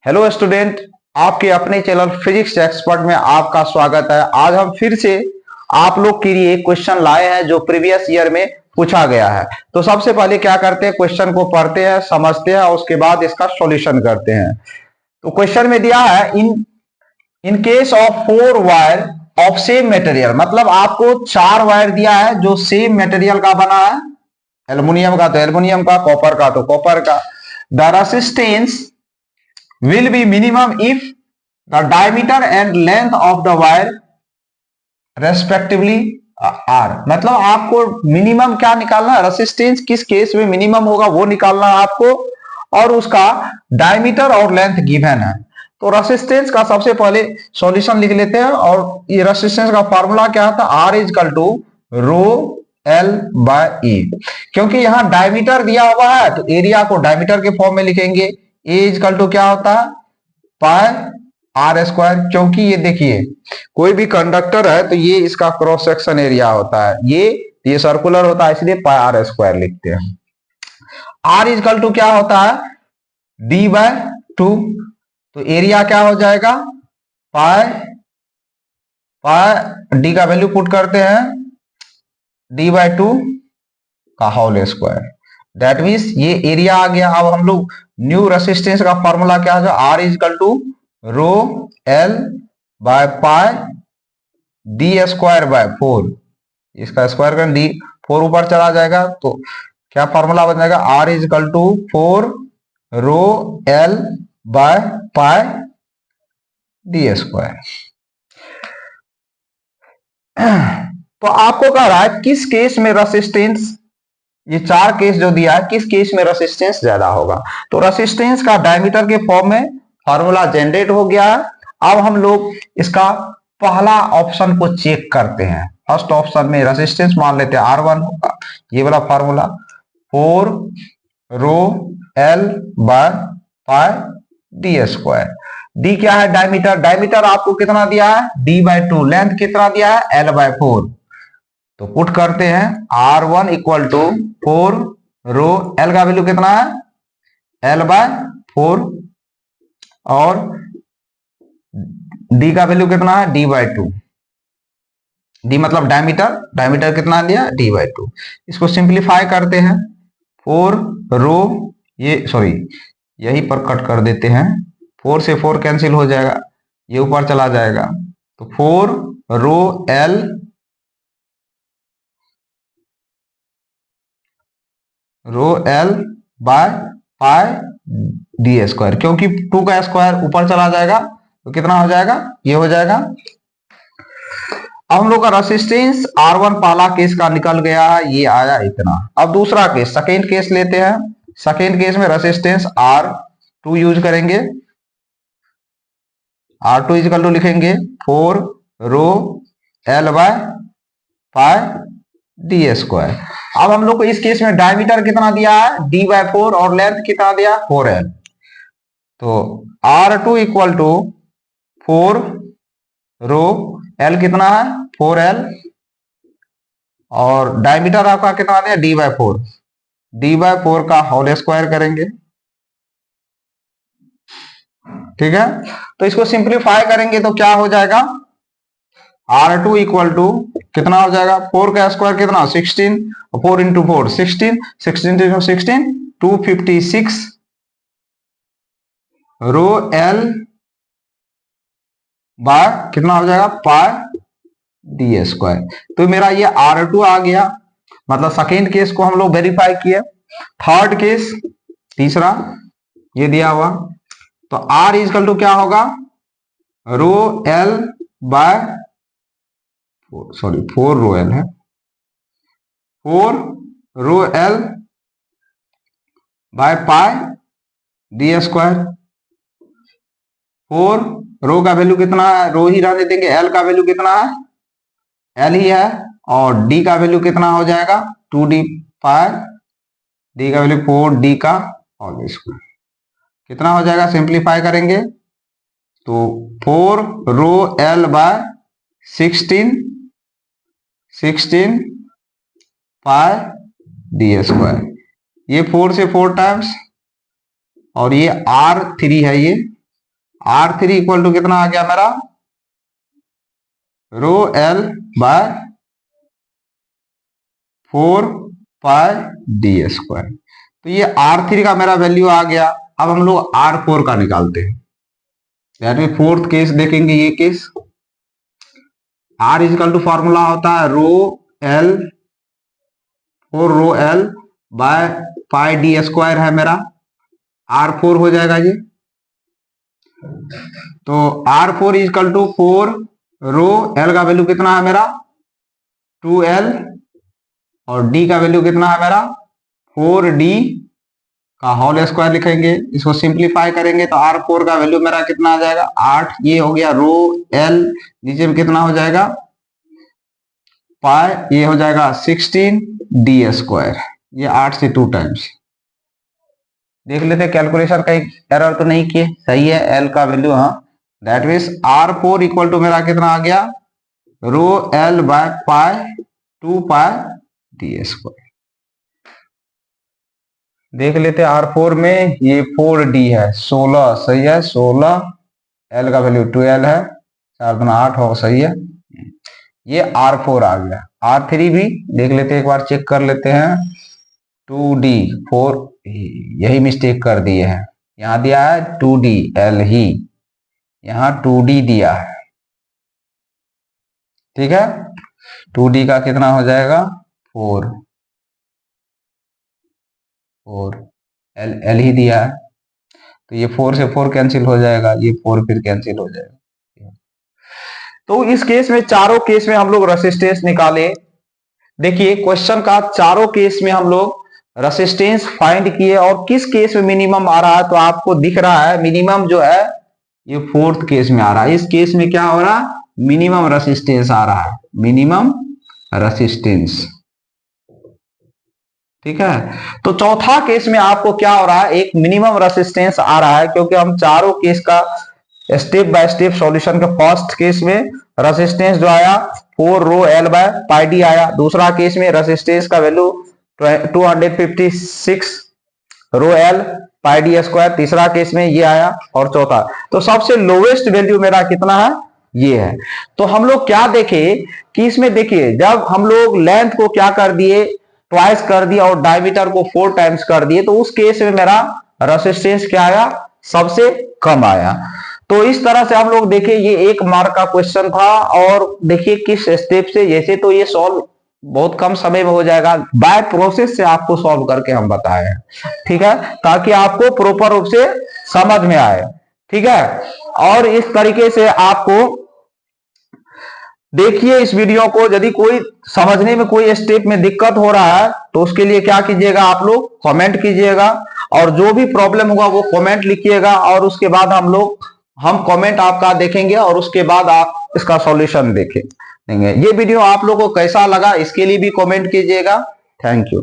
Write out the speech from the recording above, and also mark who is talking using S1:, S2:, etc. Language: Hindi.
S1: हेलो स्टूडेंट, आपके अपने चैनल फिजिक्स एक्सपर्ट में आपका स्वागत है। आज हम फिर से आप लोग के लिए क्वेश्चन लाए हैं जो प्रीवियस ईयर में पूछा गया है। तो सबसे पहले क्या करते हैं, क्वेश्चन को पढ़ते हैं, समझते हैं और उसके बाद इसका सॉल्यूशन करते हैं। तो क्वेश्चन में दिया है in case of 4 wire of same material, मतलब आपको 4 वायर दिया है जो सेम मटेरियल का बना है। एल्युमिनियम का तो एल्युमिनियम का, कॉपर का तो कॉपर का। The resistance will be minimum if the diameter and length of the wire respectively are, मतलब आपको मिनिमम क्या निकालना है, रेसिस्टेंस किस केस में मिनिमम होगा वो निकालना है आपको, और उसका डायमीटर और लेंथ गिवन है। तो रेसिस्टेंस का सबसे पहले सॉल्यूशन लिख लेते हैं। और ये रेसिस्टेंस का फार्मूला क्या था, R is equal to rho L by E. क्योंकि यहाँ डायमीटर दिया हुआ है तो एरिया को डायमीटर के फॉर्म में लिखेंगे। ए इजकल टू क्या होता है, पाई आर स्क्वायर। क्योंकि ये देखिए कोई भी कंडक्टर है तो ये इसका क्रॉस सेक्शन एरिया होता है, ये सर्कुलर होता है, इसलिए पाई आर स्क्वायर लिखते हैं। आर इजकल टू क्या होता है, डी बाय टू। तो एरिया क्या हो जाएगा, पाई पाई डी का वैल्यू पुट करते हैं, डी बाय टू का होल स्क्वायर। दैट मीन्स ये एरिया आ गया। अब हम लोग न्यू रेसिस्टेंस का फॉर्मूला क्या है, R is equal to rho L by pi D square by 4। इसका स्क्वायर कर डी, 4 ऊपर चला जाएगा तो क्या फॉर्मूला बन जाएगा, R is equal to 4 rho L by pi D square. तो आपको कह रहा है किस केस में रेसिस्टेंस, ये 4 केस जो दिया है, किस केस में रेसिस्टेंस ज्यादा होगा। तो रेसिस्टेंस का डायमीटर के फॉर्म में फॉर्मूला जनरेट हो गया है। अब हम लोग इसका पहला ऑप्शन को चेक करते हैं। फर्स्ट ऑप्शन में रेसिस्टेंस मान लेते हैं R1 होगा, ये वाला formula 4 rho L by pi D square. D क्या है, डायमीटर। डायमीटर आपको कितना दिया है, डी बाय टू। लेंथ कितना दिया है, एल बाय 4। तो पुट करते हैं R1 equal to 4 rho L का वैल्यू कितना है, L बाय 4, और D का वैल्यू कितना है, D बाय 2। D मतलब डायमीटर, डायमीटर कितना दिया, D बाय 2। इसको सिंप्लीफाई करते हैं, 4 रो, ये सॉरी यही पर कट कर देते हैं, 4 से 4 कैंसिल हो जाएगा, ये ऊपर चला जाएगा। तो 4 rho L row L by pi D square. क्योंकि 2 का स्क्वायर ऊपर चला जाएगा तो कितना हो जाएगा, ये हो जाएगा। अब हम लोग का रेसिस्टेंस R1 पहला केस का निकल गया है, ये आया इतना। अब दूसरा केस, सेकेंड केस लेते हैं। सेकेंड केस में रेसिस्टेंस R2 यूज करेंगे। R2 इजकल टू लिखेंगे 4 rho L by pi D square. अब हम लोग को इस केस में डायमीटर कितना दिया है, d बाय 4, और लेंथ कितना दिया, 4l। तो R2 equal to 4 rho l कितना है, 4l, और डायमीटर आपका कितना दिया, d बाय 4। d बाय 4 का होल स्क्वायर करेंगे, ठीक है। तो इसको सिंप्लीफाई करेंगे तो क्या हो जाएगा, R2 इक्वल टू कितना हो जाएगा, 4 का स्क्वायर कितना, 16, 4 इंटू 4 16, 16 इंटू 16 256 रो एल बाय कितना हो जाएगा, पाई डी स्क्वायर। तो मेरा ये R2 आ गया, मतलब सेकेंड केस को हम लोग वेरीफाई किए। थर्ड केस, तीसरा ये दिया हुआ, तो R इजकल टू क्या होगा, रो L bye sorry 4 rho L है, 4 rho L by pi D square. 4 रो का वैल्यू कितना है, रो ही रहने देंगे, एल का वैल्यू कितना है, एल ही है, और डी का वैल्यू कितना हो जाएगा, 2d पाई डी का वैल्यू 4d का होल स्क्वायर। कितना हो जाएगा, सिंप्लीफाई करेंगे तो 4 रो एल बाय 16 पाई डी स्क्वायर। ये 4 से 4 टाइम्स, और ये R3 है, ये R3 इक्वल टू कितना आ गया मेरा, रो एल बाय 4πd²। तो ये R3 का मेरा वैल्यू आ गया। अब हम लोग R4 का निकालते हैं, यानी फोर्थ केस देखेंगे। ये case R is equal to formula होता है rho L, 4 rho L by πd² है मेरा, R4 हो जाएगा ये। तो R4 is equal to 4 rho L का वैल्यू कितना है मेरा 2l, और d का वैल्यू कितना है मेरा 4d का होल स्क्वायर लिखेंगे। इसको सिंप्लीफाई करेंगे तो R4 का वैल्यू मेरा कितना आ जाएगा 8। ये हो गया रो एल, नीचे में कितना हो जाएगा पाई, ये हो जाएगा 16d²। ये 8 से 2 टाइम्स। देख लेते कैलकुलेशन, कहीं एरर तो नहीं किए, सही है एल का वैल्यू। हाँ, that means R4 equal to मेरा कितना आ गया रो एल बाय पाई 2πd²। देख लेते R4 में, ये 4d है 16, सही है 16, एल का वैल्यू 12 है, 4 दूना 8 हो, सही है। ये R4 आ गया। R3 भी देख लेते हैं, एक बार चेक कर लेते हैं। 2d 4, यही मिस्टेक कर दिए हैं, यहां दिया है 2d एल ही, यहां 2d दिया है, ठीक है। 2d का कितना हो जाएगा 4, और एल ही दिया है, तो ये 4 से 4 कैंसिल हो जाएगा, ये 4 फिर कैंसिल हो जाएगा। तो इस केस में, चारों केस में हम लोग रेसिस्टेंस निकाले। देखिए क्वेश्चन का चारों केस में हम लोग रेसिस्टेंस फाइंड किए, और किस केस में मिनिमम आ रहा है, तो आपको दिख रहा है मिनिमम जो है ये फोर्थ केस में आ रहा है। इस केस में क्या हो रहा है, मिनिमम रेसिस्टेंस आ रहा है, मिनिमम रेसिस्टेंस, ठीक है। तो चौथा केस में आपको क्या हो रहा है, एक मिनिमम रेसिस्टेंस आ रहा है, क्योंकि हम चारों केस का स्टेप बाय स्टेप सॉल्यूशन के फर्स्ट केस में रेसिस्टेंस जो आया 4 rho L by pi D आया, दूसरा केस में रेसिस्टेंस का वैल्यू 256 रो एल पाई डी², तीसरा केस में ये आया, और चौथा। तो सबसे लोवेस्ट वैल्यू मेरा कितना है, ये है। तो हम लोग क्या देखे कि इसमें देखिए, जब हम लोग लेंथ को क्या कर दिए, ट्वाइस कर दिया, और डायमीटर को 4 टाइम्स कर दिए, तो उस केस में मेरा रेसिस्टेंस क्या आया, सबसे कम आया। तो इस तरह से हम लोग देखे, ये 1 मार्क का क्वेश्चन था। और देखिए किस स्टेप से, जैसे तो ये सॉल्व बहुत कम समय में हो जाएगा, बाय प्रोसेस से आपको सॉल्व करके हम बताए हैं, ठीक है, ताकि आपको प्रॉपर रूप से समझ में आए, ठीक है। और इस तरीके से आपको देखिए इस वीडियो को, यदि कोई समझने में कोई स्टेप में दिक्कत हो रहा है तो उसके लिए क्या कीजिएगा, आप लोग कमेंट कीजिएगा, और जो भी प्रॉब्लम होगा वो कमेंट लिखिएगा, और उसके बाद हम कमेंट आपका देखेंगे, और उसके बाद आप इसका सॉल्यूशन देंगे। ये वीडियो आप लोगों को कैसा लगा, इसके लिए भी कमेंट कीजिएगा। Thank you.